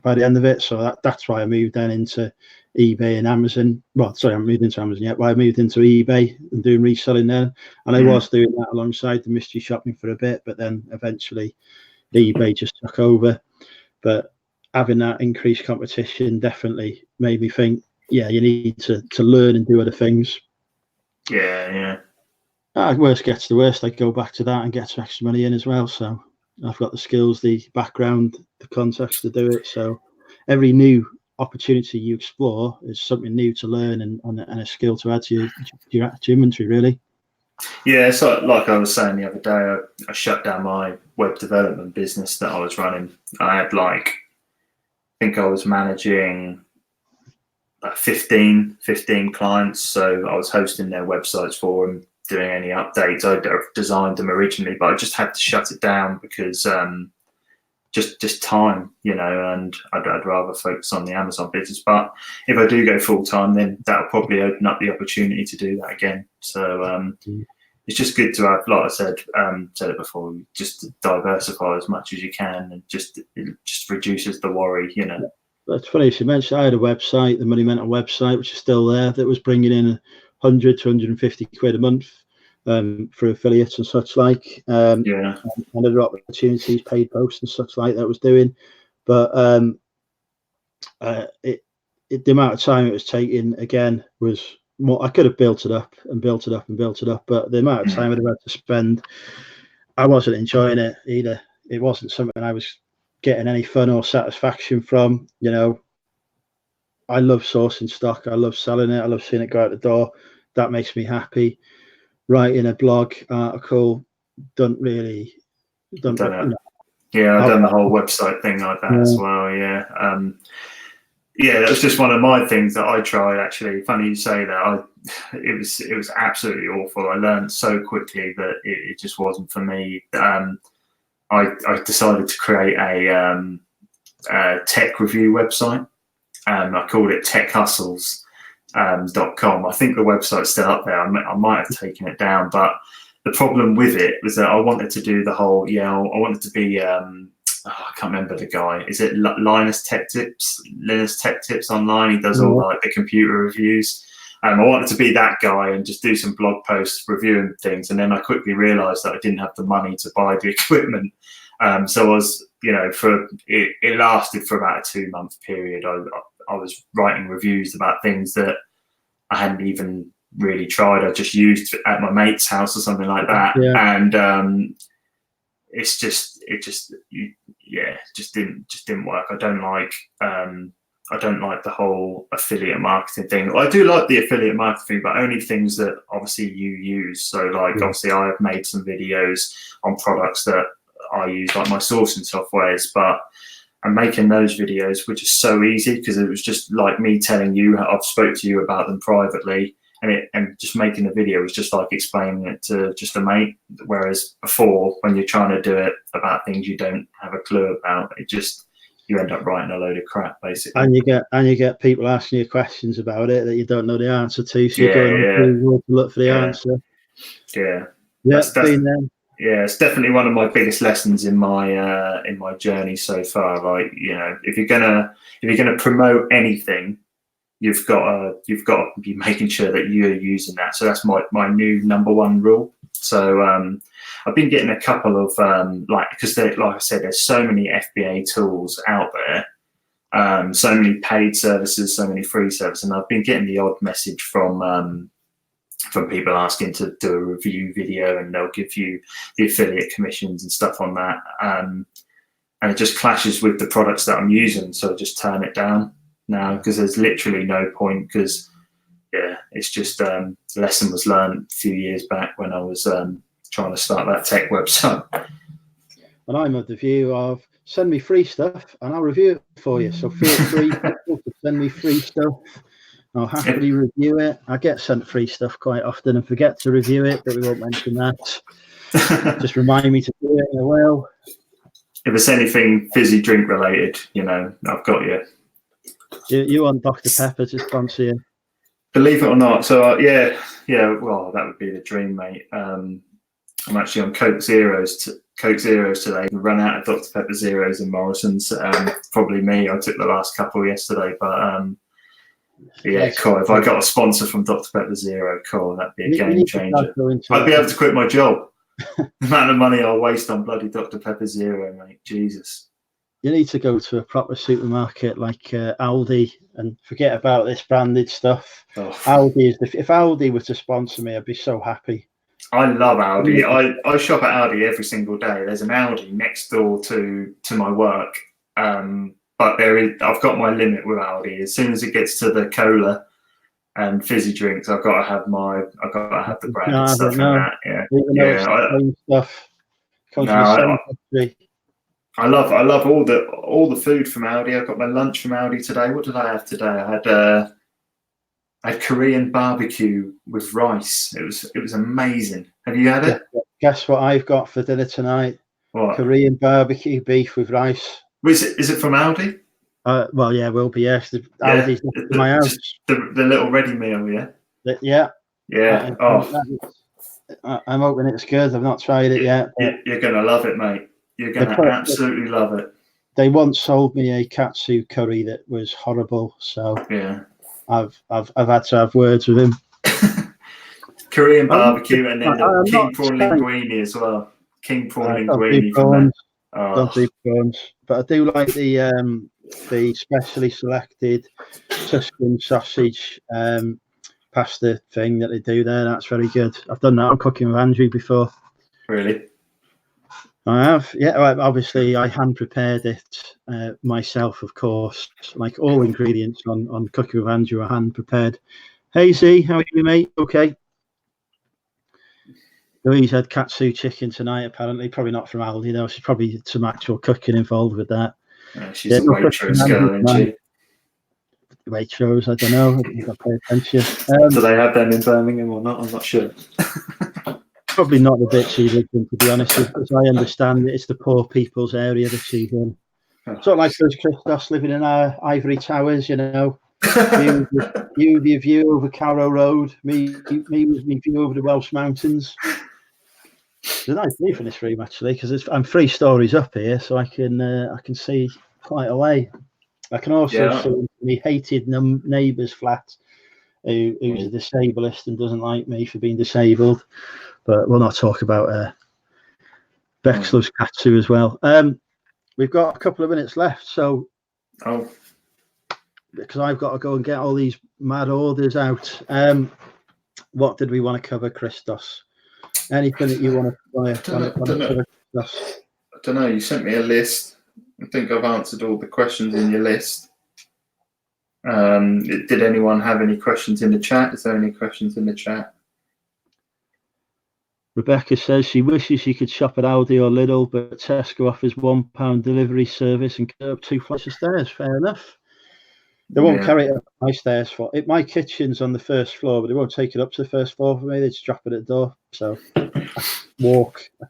by the end of it. So that's why I moved then into eBay and Amazon. Well, sorry, I haven't moved into Amazon yet, but I moved into eBay and doing reselling then. And I was doing that alongside the mystery shopping for a bit, but then eventually eBay just took over. But having that increased competition definitely made me think, you need to learn and do other things. Worst gets to worst, I go back to that and get some extra money in as well. So I've got the skills, the background, the contacts to do it. So every new opportunity you explore is something new to learn and a skill to add to your inventory, really. Yeah, so like I was saying the other day, I shut down my web development business that I was running. I had I think I was managing 15 clients, so I was hosting their websites for them, doing any updates. I'd designed them originally, but I just had to shut it down because just time, you know, and I'd rather focus on the Amazon business. But if I do go full time, then that'll probably open up the opportunity to do that again. So it's just good to have, like I said it before, just diversify as much as you can, and it just reduces the worry, you know. That's funny you mentioned. I had a website, the Money Mental website, which is still there, that was bringing in 100 to 150 quid a month for affiliates and such like. And other opportunities, paid posts and such like that was doing. But the amount of time it was taking, again, was more. I could have built it up and built it up and built it up, but the amount of time I'd have had to spend, I wasn't enjoying it either. It wasn't something I was getting any fun or satisfaction from. You know, I love sourcing stock. I love selling it. I love seeing it go out the door. That makes me happy. Writing a blog article don't know. Yeah, I've done the whole website thing like that as well. Yeah. Yeah, that was just one of my things that I tried, actually. Funny you say that. It was absolutely awful. I learned so quickly that it just wasn't for me. I decided to create a tech review website. I called it techhustles.com. I think the website's still up there. I might have taken it down, but the problem with it was that I wanted to do the whole, I wanted to be, I can't remember the guy. Is it Linus Tech Tips online? He does all like the computer reviews. I wanted to be that guy and just do some blog posts reviewing things. And then I quickly realized that I didn't have the money to buy the equipment. So I was, it lasted for about a 2-month period. I was writing reviews about things that I hadn't even really tried. I just used at my mate's house or something like that. Yeah. And it just didn't work. I don't like the whole affiliate marketing thing. I do like the affiliate marketing, but only things that obviously you use. So like, obviously I have made some videos on products that I use, like my sourcing softwares, but I'm making those videos, which is so easy because it was just like me telling you, I've spoke to you about them privately, and just making a video was just like explaining it to just a mate. Whereas before, when you're trying to do it about things you don't have a clue about, you end up writing a load of crap, basically. And you get people asking you questions about it that you don't know the answer to, so you're going to look for the answer. Yeah, that's it's definitely one of my biggest lessons in my journey so far. Like, if you're gonna promote anything, you've got to be making sure that you're using that. So that's my new number one rule. So I've been getting a couple of because like I said, there's so many FBA tools out there, so many paid services, so many free services, and I've been getting the odd message from people asking to do a review video, and they'll give you the affiliate commissions and stuff on that, and it just clashes with the products that I'm using, so I just turn it down now because there's literally no point. Because it's just the lesson was learned a few years back when I was trying to start that tech website. And I'm of the view of send me free stuff and I'll review it for you. So feel free to send me free stuff. I'll happily review it. I get sent free stuff quite often and forget to review it, but we won't mention that. Just remind me to do it, and I will. If it's anything fizzy drink related, I've got you. You want Dr. Pepper to sponsor you? Believe it or not. So well, that would be the dream, mate. I'm actually on Coke Zeros today. We run out of Dr. Pepper Zeros in Morrison's. Probably me. I took the last couple yesterday, but cool. If I got a sponsor from Dr. Pepper Zero, cool, that'd be a game changer. I'd be able to quit my job. The amount of money I'll waste on bloody Dr. Pepper Zero, mate. Jesus. You need to go to a proper supermarket like Aldi and forget about this branded stuff. Oh. Aldi if Aldi were to sponsor me, I'd be so happy. I love Aldi. I shop at Aldi every single day. There's an Aldi next door to my work. But I've got my limit with Aldi. As soon as it gets to the cola and fizzy drinks, I've got to have the branded stuff in that. Stuff. I love all the food from Aldi. I got my lunch from Aldi today. What did I have today? I had I had Korean barbecue with rice. It was amazing. Have you had it? Guess what I've got for dinner tonight? What? Korean barbecue beef with rice. Is it from Aldi? Well, yeah, will be. Yes, Yeah, Aldi's next to my house. the little ready meal. Yeah. Yeah. Yeah. I'm hoping it's good. I've not tried it yet. You're gonna love it, mate. You're gonna absolutely love it. They once sold me a katsu curry that was horrible, so yeah, I've had to have words with him. Korean barbecue and then the king prawn linguine as well. King prawn linguine from there. Don't do prawns, but I do like the specially selected Tuscan sausage pasta thing that they do there. That's very good. I've done that on Cooking with Andrew before. Really? I have. Yeah, obviously I hand prepared it myself, of course. Like all ingredients on Cooking with Andrew are hand prepared. Hey Z, how are you, mate? Okay. Louise had katsu chicken tonight, apparently. Probably not from Aldi, though. She's probably some actual cooking involved with that. She's a waitress girl, isn't she? Waitrose, I don't know. I didn't pay attention. Do they have them in Birmingham or not? I'm not sure. Probably not the bit she lives in, to be honest. As I understand it, it's the poor people's area that she's in. Sort of like those Christos living in our ivory towers, you know. you with your view over Carrow Road, me with my view over the Welsh Mountains. It's a nice view from this room, actually, because I'm 3 stories up here, so I can see quite a way. I can also see my hated neighbour's flat, who's a disablist and doesn't like me for being disabled. But we'll not talk about Bex loves katsu as well. We've got a couple of minutes left, so because I've got to go and get all these mad orders out. What did we want to cover, Christos? Anything that you want to cover, Christos? I don't know. You sent me a list. I think I've answered all the questions in your list. Did anyone have any questions in the chat? Is there any questions in the chat? Rebecca says she wishes she could shop at Aldi or Lidl, but Tesco offers £1 delivery service and get up 2 flights of stairs. Fair enough. They won't carry it up my stairs for it. My kitchen's on the 1st floor, but they won't take it up to the 1st floor for me. They just drop it at the door. So I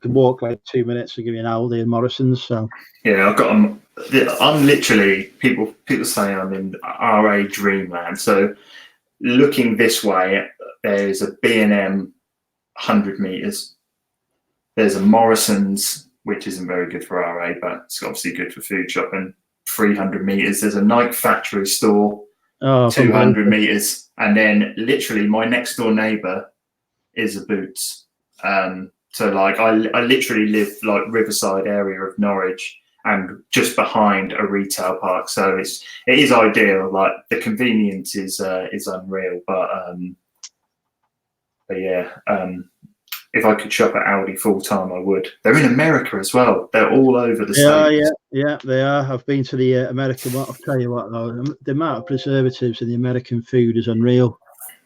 can walk like 2 minutes to give me an Aldi and Morrison's. So yeah, I'm literally people say I'm in RA dreamland. So looking this way, there's a B&M 100 meters. There's a Morrison's, which isn't very good for RA, but it's obviously good for food shopping. 300 meters. There's a Nike factory store, 200 meters, and then literally my next door neighbor is a Boots. So like I literally live like Riverside area of Norwich and just behind a retail park. So it is ideal. Like the convenience is unreal. But yeah, if I could shop at Aldi full time, I would. They're in America as well. They're all over the States. Yeah, they are. I've been to the American one. I'll tell you what, though, the amount of preservatives in the American food is unreal.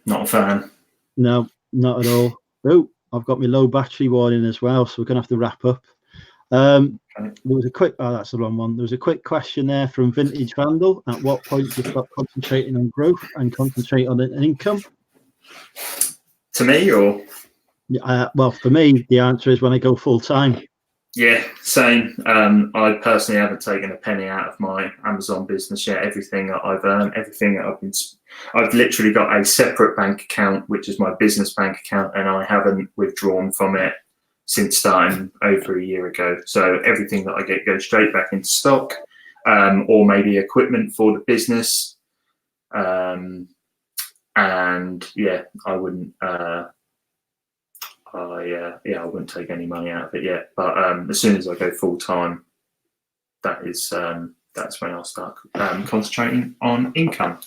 Not a fan. No, not at all. Oh, I've got my low battery warning as well, so we're going to have to wrap up. There was a quick, that's the wrong one. There was a quick question there from Vintage Vandal. At what point do you stop concentrating on growth and concentrate on an income? To me, or? Well, for me, the answer is when I go full time. Yeah, same. I personally haven't taken a penny out of my Amazon business yet. Everything that I've earned, everything that I've literally got a separate bank account, which is my business bank account, and I haven't withdrawn from it since starting over a year ago. So everything that I get goes straight back into stock, or maybe equipment for the business. And yeah, I wouldn't. I wouldn't take any money out of it yet. But as soon as I go full time, that's when I'll start concentrating on income.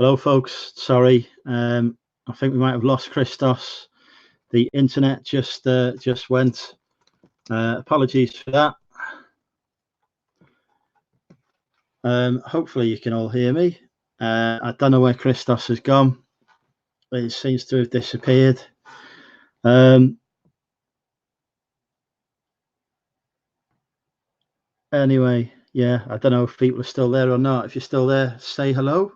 Hello, folks. Sorry, I think we might have lost Christos. The internet just went. Apologies for that. Hopefully you can all hear me. I don't know where Christos has gone. It seems to have disappeared. Anyway, yeah, I don't know if people are still there or not. If you're still there, say hello.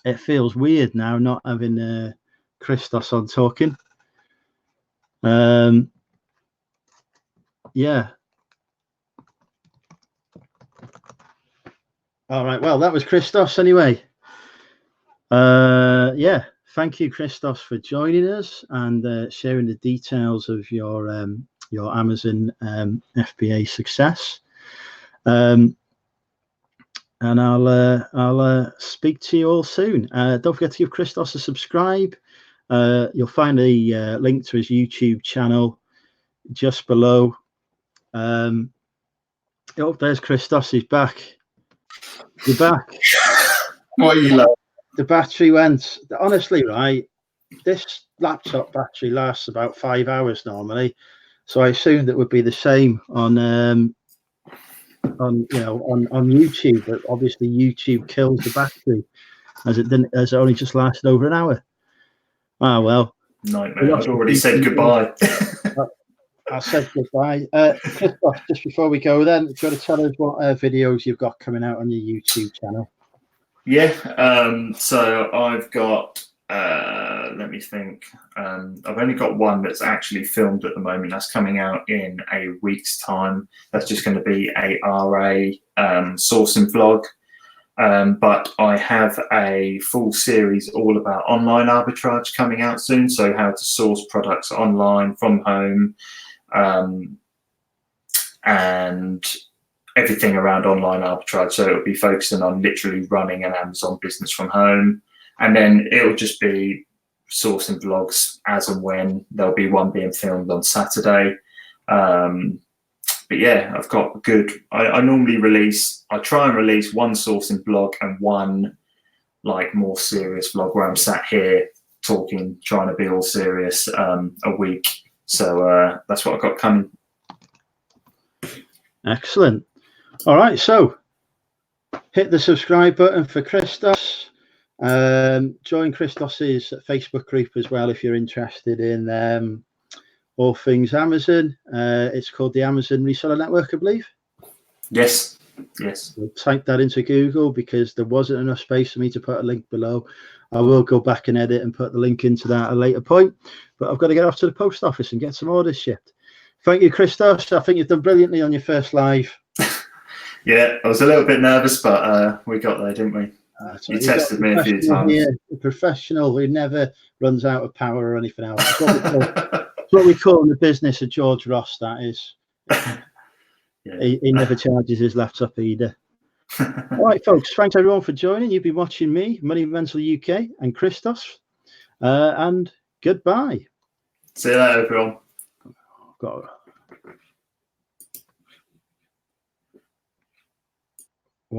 It feels weird now not having Christos on talking. Yeah. All right. Well, that was Christos anyway. Yeah. Thank you, Christos, for joining us and sharing the details of your Amazon FBA success. And I'll speak to you all soon. Don't forget to give Christos a subscribe. You'll find a link to his YouTube channel just below. Oh, there's Christos. He's back. You're back. What are you like? The battery went. Honestly, right? This laptop battery lasts about 5 hours normally, so I assumed it would be the same on YouTube. But obviously, YouTube kills the battery as it only just lasted over an hour. Ah, well. Nightmare. I've already said goodbye. I said goodbye. Christos, just before we go then, do you want to tell us what videos you've got coming out on your YouTube channel? Yeah, so I've got, let me think, I've only got one that's actually filmed at the moment. That's coming out in a week's time. That's just going to be a RA sourcing vlog. But I have a full series all about online arbitrage coming out soon. So how to source products online from home, and everything around online arbitrage. So it'll be focusing on literally running an Amazon business from home. And then it'll just be sourcing vlogs as and when. There'll be one being filmed on Saturday. But yeah, I've got good, I normally try and release one sourcing vlog and one like more serious vlog where I'm sat here talking, trying to be all serious a week. So that's what I've got coming. Excellent. All right, so hit the subscribe button for Christos. Join Christos's Facebook group as well if you're interested in all things Amazon. It's called the Amazon Reseller Network, I believe. Yes. We'll type that into Google because there wasn't enough space for me to put a link below. I will go back and edit and put the link into that at a later point, but I've got to get off to the post office and get some orders shipped. Thank you, Christos. I think you've done brilliantly on your first live. Yeah, I was a little bit nervous, but we got there, didn't we? You tested me a few times. Yeah, a professional who never runs out of power or anything else. It's what we call in the business a George Ross, that is. Yeah. He never charges his laptop either. All right, folks, thanks everyone for joining. You've been watching me, Money Mental UK, and Christos. And goodbye. See you later, everyone. Got